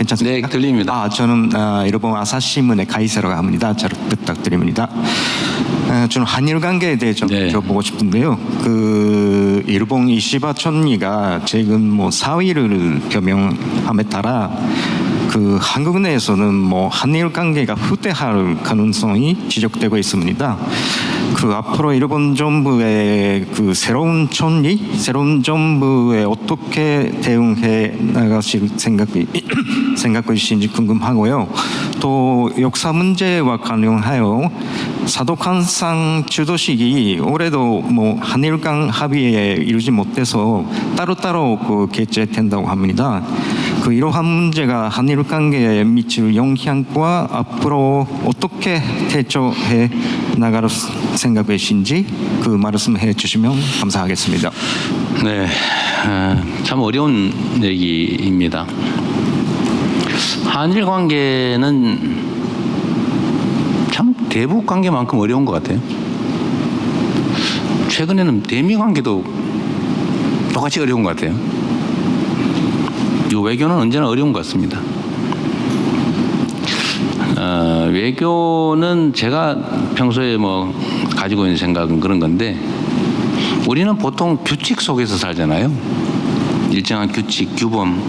괜찮습니까? 네, 들립니다. 저는 일본 아사히신문의 가이세라고 합니다. 잘 부탁드립니다. 저는 한일 관계에 대해 좀 네. 여쭤보고 싶은데요. 그 일본 이시바 총리가 최근 뭐 사의를 표명함에 따라 그 한국 내에서는 뭐 한일 관계가 후퇴할 가능성이 지적되고 있습니다. 그 앞으로 일본 정부의 그 새로운 정부에 어떻게 대응해 나가실 생각이신지 궁금하고요. 또 역사 문제와 관련하여 사도관상 주도식이 올해도 뭐 한일 간 합의에 이르지 못해서 따로따로 그 개최된다고 합니다. 그 이러한 문제가 한일 관계에 미칠 영향과 앞으로 어떻게 대처해 나갈 생각이신지 그 말씀해 주시면 감사하겠습니다. 네, 참 어려운 얘기입니다. 한일 관계는 참 대북 관계만큼 어려운 것 같아요. 최근에는 대미 관계도 똑같이 어려운 것 같아요. 이 외교는 언제나 어려운 것 같습니다. 외교는 제가 평소에 뭐 가지고 있는 생각은 그런 건데, 우리는 보통 규칙 속에서 살잖아요. 일정한 규칙, 규범,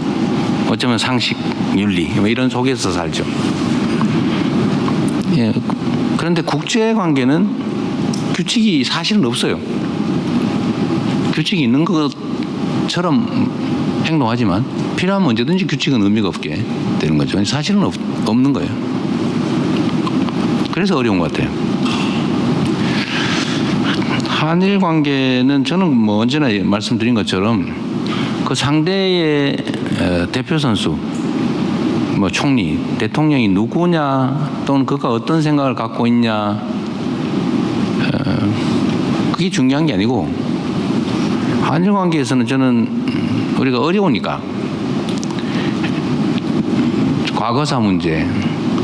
어쩌면 상식, 윤리 뭐 이런 속에서 살죠. 예, 그런데 국제 관계는 규칙이 사실은 없어요. 규칙이 있는 것처럼 행동하지만 필요하면 언제든지 규칙은 의미가 없게 되는 거죠. 사실은 없는 거예요. 그래서 어려운 것 같아요. 한일 관계는 저는 뭐 언제나 말씀드린 것처럼 그 상대의 대표 선수, 뭐 총리, 대통령이 누구냐 또는 그가 어떤 생각을 갖고 있냐, 그게 중요한 게 아니고, 한일 관계에서는 저는 우리가 어려우니까 과거사 문제,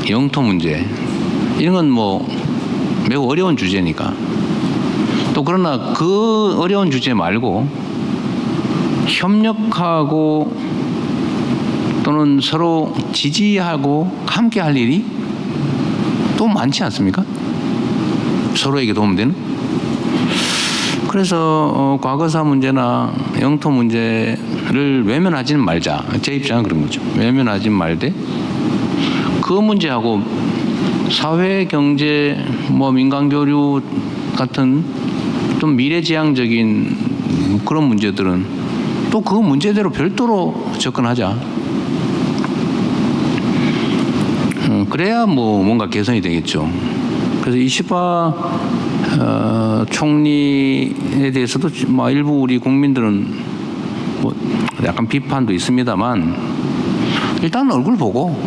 영토 문제 이런 건 뭐 매우 어려운 주제니까, 또 그러나 그 어려운 주제 말고 협력하고 또는 서로 지지하고 함께 할 일이 또 많지 않습니까? 서로에게 도움되는. 그래서 과거사 문제나 영토 문제를 외면하지는 말자. 제 입장은 그런 거죠. 외면하지는 말되 그 문제하고 사회, 경제, 뭐 민간 교류 같은 좀 미래지향적인 그런 문제들은 또 그 문제대로 별도로 접근하자. 그래야 뭐 뭔가 개선이 되겠죠. 그래서 이시바 총리에 대해서도 뭐 일부 우리 국민들은 뭐 약간 비판도 있습니다만, 일단 얼굴 보고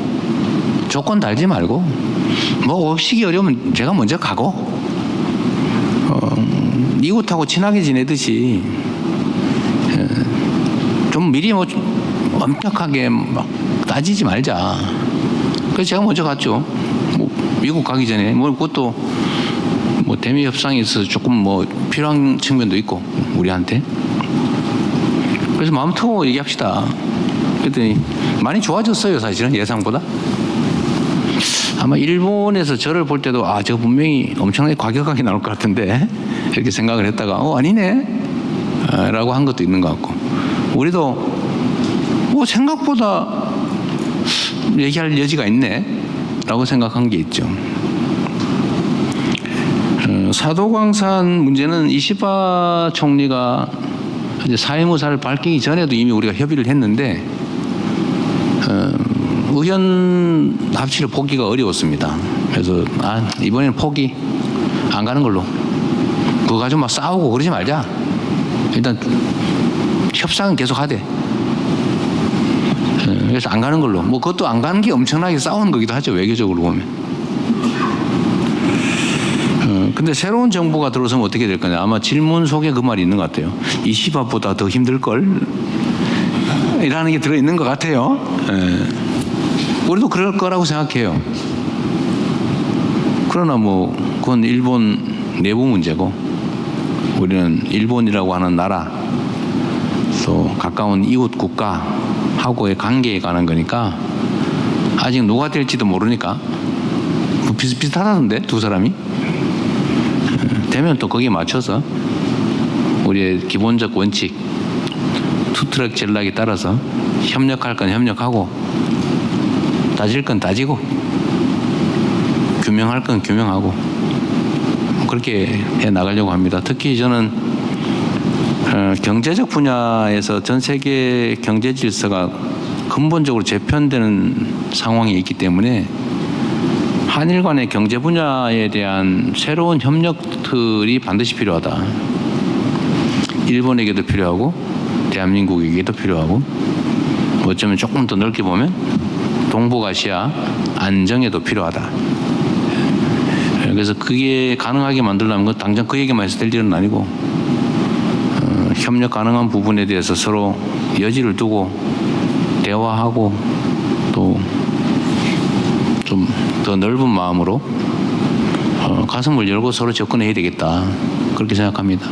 조건 달지 말고 뭐 오시기 어려우면 제가 먼저 가고 이웃하고 친하게 지내듯이 좀 미리 뭐 엄격하게 막 따지지 말자. 그래서 제가 먼저 갔죠. 뭐 미국 가기 전에 뭐 그것도 뭐 대미 협상에 있어서 조금 뭐 필요한 측면도 있고 우리한테. 그래서 마음 터고 얘기합시다. 그랬더니 많이 좋아졌어요. 사실은 예상보다. 아마 일본에서 저를 볼 때도 저 분명히 엄청나게 과격하게 나올 것 같은데 이렇게 생각을 했다가 아니네 라고 한 것도 있는 것 같고, 우리도 뭐 생각보다 얘기할 여지가 있네 라고 생각한 게 있죠. 사도광산 문제는 이시바 총리가 이제 사회무사를 밝히기 전에도 이미 우리가 협의를 했는데 의견 합치를 보기가 어려웠습니다. 그래서 이번에는 포기 안 가는 걸로, 그거 가지고 막 싸우고 그러지 말자. 일단 협상은 계속 하되. 그래서 안 가는 걸로. 뭐 그것도 안 가는 게 엄청나게 싸우는 거기도 하죠, 외교적으로 보면. 근데 새로운 정부가 들어서면 어떻게 될 거냐. 아마 질문 속에 그 말이 있는 것 같아요. 이시바보다 더 힘들걸? 이라는 게 들어있는 것 같아요. 우리도 그럴 거라고 생각해요. 그러나 뭐 그건 일본 내부 문제고, 우리는 일본이라고 하는 나라, 또 가까운 이웃 국가하고의 관계에 관한 거니까 아직 누가 될지도 모르니까 비슷비슷하다던데 두 사람이 되면 또 거기에 맞춰서 우리의 기본적 원칙 투트랙 전략에 따라서 협력할 건 협력하고 따질 건 따지고 규명할 건 규명하고 그렇게 해 나가려고 합니다. 특히 저는 경제적 분야에서 전 세계 경제 질서가 근본적으로 재편되는 상황이 있기 때문에 한일 간의 경제 분야에 대한 새로운 협력들이 반드시 필요하다. 일본에게도 필요하고 대한민국에게도 필요하고 어쩌면 조금 더 넓게 보면 동북아시아 안정에도 필요하다. 그래서 그게 가능하게 만들려면 당장 그 얘기만 해서 될 일은 아니고 협력 가능한 부분에 대해서 서로 여지를 두고 대화하고 또 좀 더 넓은 마음으로 가슴을 열고 서로 접근해야 되겠다. 그렇게 생각합니다.